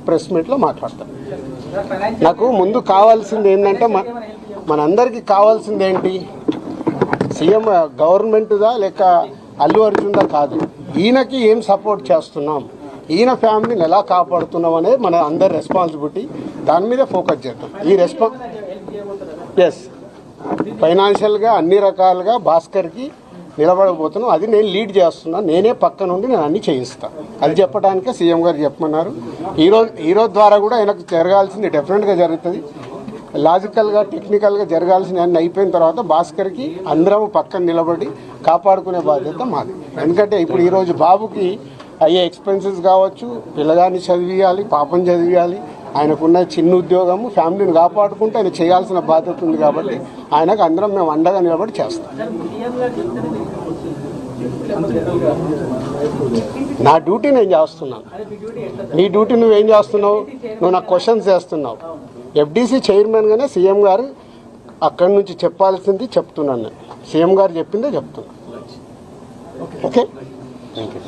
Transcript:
Press మీట్లో మాట్లాడతాను. నాకు ముందు కావాల్సింది ఏంటంటే మనందరికీ కావాల్సింది ఏంటి, సీఎం గవర్నమెంట్దా లేక అల్లు అర్జున్దా కాదు, ఈయనకి ఏం సపోర్ట్ చేస్తున్నాం, ఈయన ఫ్యామిలీని ఎలా కాపాడుతున్నాం అనేది మన అందరి రెస్పాన్సిబిలిటీ. దాని మీద ఫోకస్ చేద్దాం. ఎస్, ఫైనాన్షియల్గా అన్ని రకాలుగా భాస్కర్కి నిలబడబోతున్నాం. అది నేను లీడ్ చేస్తున్నాను. నేనే పక్క నుండి నేను అన్నీ చేయిస్తాను. అది చెప్పడానికే సీఎం గారు చెప్పమన్నారు. ఈరోజు ద్వారా కూడా ఆయనకు జరగాల్సింది డెఫినెట్గా జరుగుతుంది. లాజికల్గా టెక్నికల్గా జరగాల్సిన అన్ని అయిపోయిన తర్వాత భాస్కర్కి అందరం పక్కన నిలబడి కాపాడుకునే బాధ్యత మాది. ఎందుకంటే ఇప్పుడు ఈరోజు బాబుకి అయ్యే ఎక్స్పెన్సెస్ కావచ్చు, పిల్లగాన్ని చదివియాలి, పాపం చదివియాలి, ఆయనకున్న చిన్న ఉద్యోగము, ఫ్యామిలీని కాపాడుకుంటూ ఆయన చేయాల్సిన బాధ్యత ఉంది. కాబట్టి ఆయనకు అందరం మేము అండగా నిలబడి చేస్తాం. నా డ్యూటీ నేను చేస్తున్నాను. నీ డ్యూటీ నువ్వేం చేస్తున్నావు? నువ్వు నాకు క్వశ్చన్స్ చేస్తున్నావు. ఎఫ్డీసీ చైర్మన్గానే సీఎం గారు అక్కడి నుంచి చెప్పాల్సింది చెప్తున్నాను. సీఎం గారు చెప్పిందే చెప్తున్నాను. Okay, thank you.